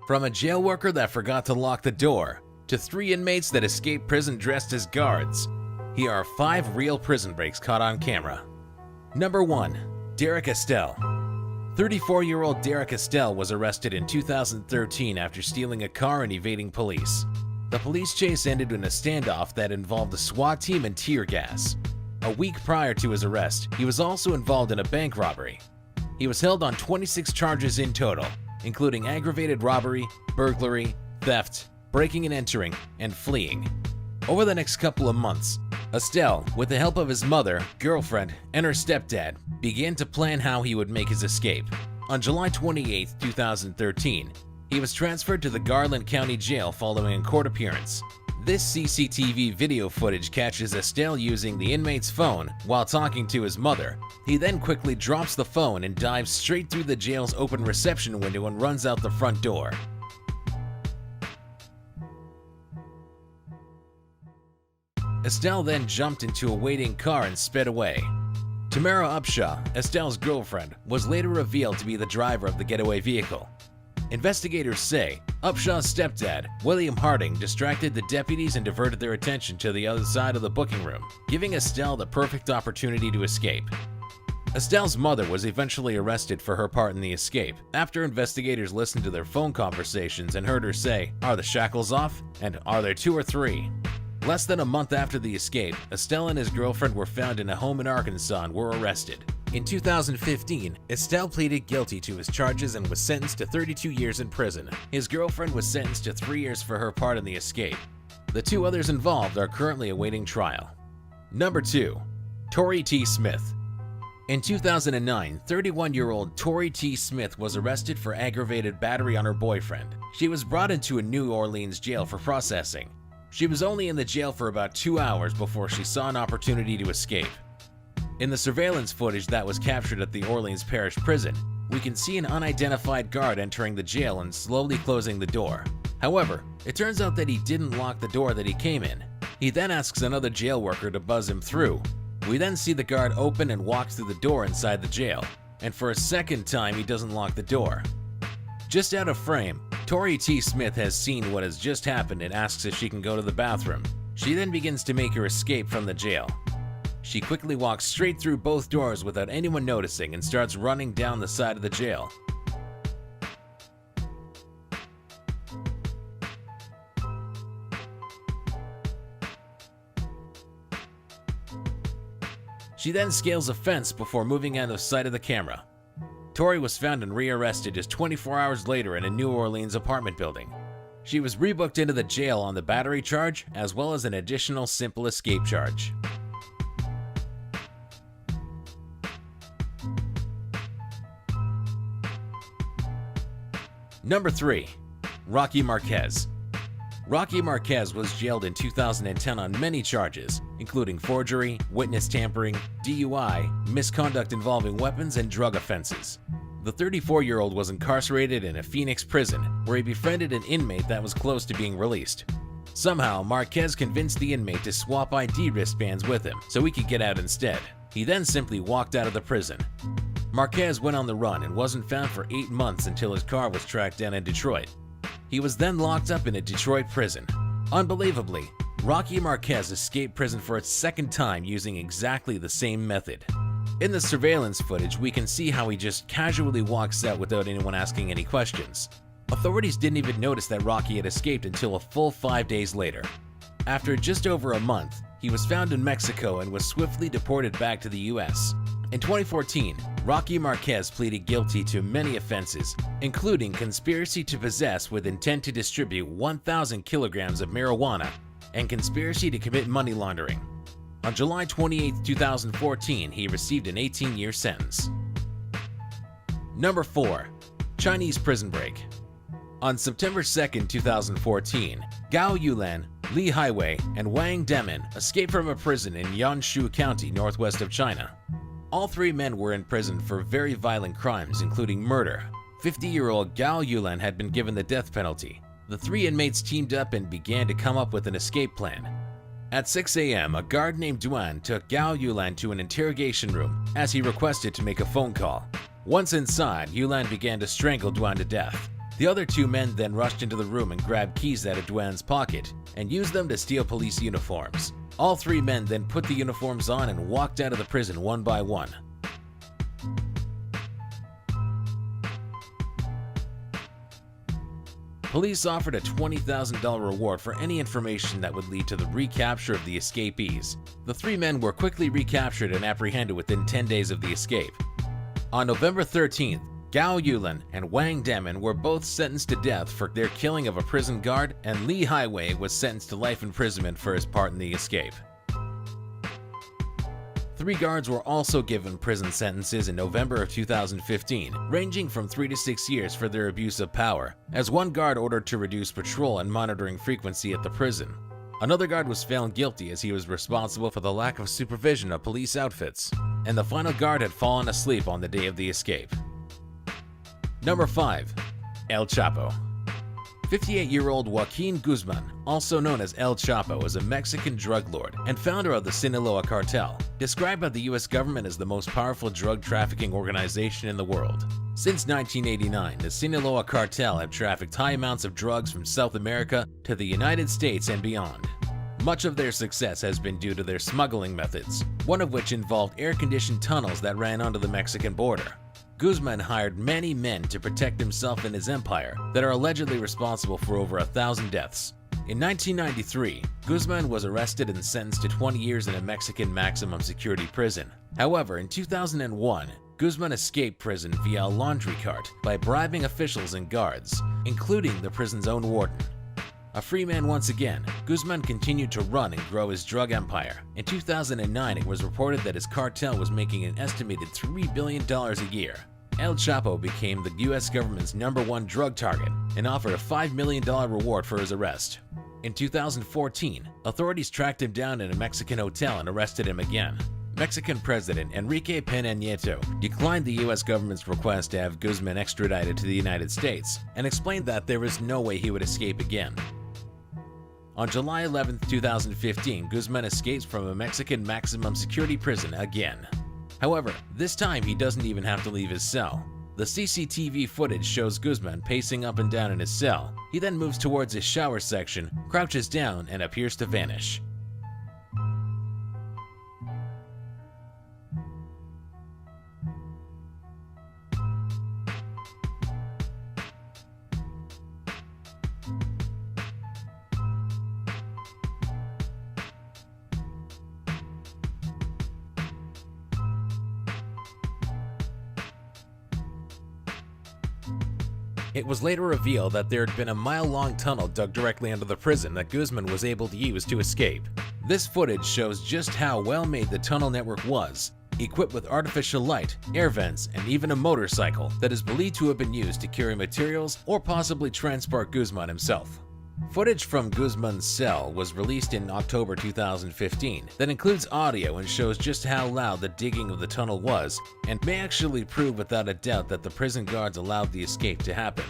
From a jail worker that forgot to lock the door, to 3 inmates that escaped prison dressed as guards, here are 5 real prison breaks caught on camera. Number 1. Derek Estelle. 34-year-old Derek Estelle was arrested in 2013 after stealing a car and evading police. The police chase ended in a standoff that involved a SWAT team and tear gas. A week prior to his arrest, he was also involved in a bank robbery. He was held on 26 charges in total, including aggravated robbery, burglary, theft, breaking and entering, and fleeing. Over the next couple of months, Estelle, with the help of his mother, girlfriend, and her stepdad, began to plan how he would make his escape. On July 28, 2013, he was transferred to the Garland County Jail following a court appearance. This CCTV video footage catches Estelle using the inmate's phone while talking to his mother. He then quickly drops the phone and dives straight through the jail's open reception window and runs out the front door. Estelle then jumped into a waiting car and sped away. Tamara Upshaw, Estelle's girlfriend, was later revealed to be the driver of the getaway vehicle. Investigators say Upshaw's stepdad, William Harding, distracted the deputies and diverted their attention to the other side of the booking room, giving Estelle the perfect opportunity to escape. Estelle's mother was eventually arrested for her part in the escape after investigators listened to their phone conversations and heard her say, "Are the shackles off?" and "Are there 2 or 3?" Less than a month after the escape, Estelle and his girlfriend were found in a home in Arkansas and were arrested. In 2015, Estelle pleaded guilty to his charges and was sentenced to 32 years in prison. His girlfriend was sentenced to 3 years for her part in the escape. The 2 others involved are currently awaiting trial. Number 2. Tori T. Smith. In 2009, 31-year-old Tori T. Smith was arrested for aggravated battery on her boyfriend. She was brought into a New Orleans jail for processing. She was only in the jail for about 2 hours before she saw an opportunity to escape. In the surveillance footage that was captured at the Orleans Parish Prison, we can see an unidentified guard entering the jail and slowly closing the door. However, it turns out that he didn't lock the door that he came in. He then asks another jail worker to buzz him through. We then see the guard open and walk through the door inside the jail, and for a second time he doesn't lock the door. Just out of frame, Tori T. Smith has seen what has just happened and asks if she can go to the bathroom. She then begins to make her escape from the jail. She quickly walks straight through both doors without anyone noticing and starts running down the side of the jail. She then scales a fence before moving out of sight of the camera. Tori was found and rearrested just 24 hours later in a New Orleans apartment building. She was rebooked into the jail on the battery charge as well as an additional simple escape charge. Number 3. Rocky Marquez. Rocky Marquez was jailed in 2010 on many charges, including forgery, witness tampering, DUI, misconduct involving weapons, and drug offenses. The 34-year-old was incarcerated in a Phoenix prison where he befriended an inmate that was close to being released. Somehow, Marquez convinced the inmate to swap ID wristbands with him so he could get out instead. He then simply walked out of the prison. Marquez went on the run and wasn't found for 8 months until his car was tracked down in Detroit. He was then locked up in a Detroit prison. Unbelievably, Rocky Marquez escaped prison for its 2nd time using exactly the same method. In the surveillance footage, we can see how he just casually walks out without anyone asking any questions. Authorities didn't even notice that Rocky had escaped until a full 5 days later. After just over a month, he was found in Mexico and was swiftly deported back to the US. In 2014, Rocky Marquez pleaded guilty to many offenses, including conspiracy to possess with intent to distribute 1,000 kilograms of marijuana and conspiracy to commit money laundering. On July 28, 2014, he received an 18-year sentence. Number 4. Chinese prison break. On September 2, 2014, Gao Yulan, Li Highway, and Wang Demin escaped from a prison in Yanshu County, northwest of China. All 3 men were in prison for very violent crimes, including murder. 50-year-old Gao Yulan had been given the death penalty. The 3 inmates teamed up and began to come up with an escape plan. At 6 a.m., a guard named Duan took Gao Yulan to an interrogation room as he requested to make a phone call. Once inside, Yulan began to strangle Duan to death. The other two men then rushed into the room and grabbed keys out of Duane's pocket and used them to steal police uniforms. All three men then put the uniforms on and walked out of the prison one by one. Police offered a $20,000 reward for any information that would lead to the recapture of the escapees. The three men were quickly recaptured and apprehended within 10 days of the escape. On November 13th, Gao Yulan and Wang Demin were both sentenced to death for their killing of a prison guard, and Li Haiwei was sentenced to life imprisonment for his part in the escape. Three guards were also given prison sentences in November of 2015, ranging from 3 to 6 years for their abuse of power, as one guard ordered to reduce patrol and monitoring frequency at the prison. Another guard was found guilty as he was responsible for the lack of supervision of police outfits, and the final guard had fallen asleep on the day of the escape. Number 5. El Chapo. 58-year-old Joaquin Guzman, also known as El Chapo, is a Mexican drug lord and founder of the Sinaloa Cartel, described by the US government as the most powerful drug trafficking organization in the world. Since 1989, the Sinaloa Cartel have trafficked high amounts of drugs from South America to the United States and beyond. Much of their success has been due to their smuggling methods, one of which involved air-conditioned tunnels that ran onto the Mexican border. Guzman hired many men to protect himself and his empire that are allegedly responsible for over 1,000 deaths. In 1993, Guzman was arrested and sentenced to 20 years in a Mexican maximum security prison. However, in 2001, Guzman escaped prison via a laundry cart by bribing officials and guards, including the prison's own warden. A free man once again, Guzman continued to run and grow his drug empire. In 2009, it was reported that his cartel was making an estimated $3 billion a year. El Chapo became the US government's #1 drug target and offered a $5 million reward for his arrest. In 2014, authorities tracked him down in a Mexican hotel and arrested him again. Mexican President Enrique Peña Nieto declined the US government's request to have Guzman extradited to the United States and explained that there was no way he would escape again. On July 11, 2015, Guzman escapes from a Mexican maximum security prison again. However, this time he doesn't even have to leave his cell. The CCTV footage shows Guzman pacing up and down in his cell. He then moves towards his shower section, crouches down, and appears to vanish. It was later revealed that there had been a mile-long tunnel dug directly under the prison that Guzman was able to use to escape. This footage shows just how well-made the tunnel network was, equipped with artificial light, air vents, and even a motorcycle that is believed to have been used to carry materials or possibly transport Guzman himself. Footage from Guzman's cell was released in October 2015 that includes audio and shows just how loud the digging of the tunnel was, and may actually prove without a doubt that the prison guards allowed the escape to happen.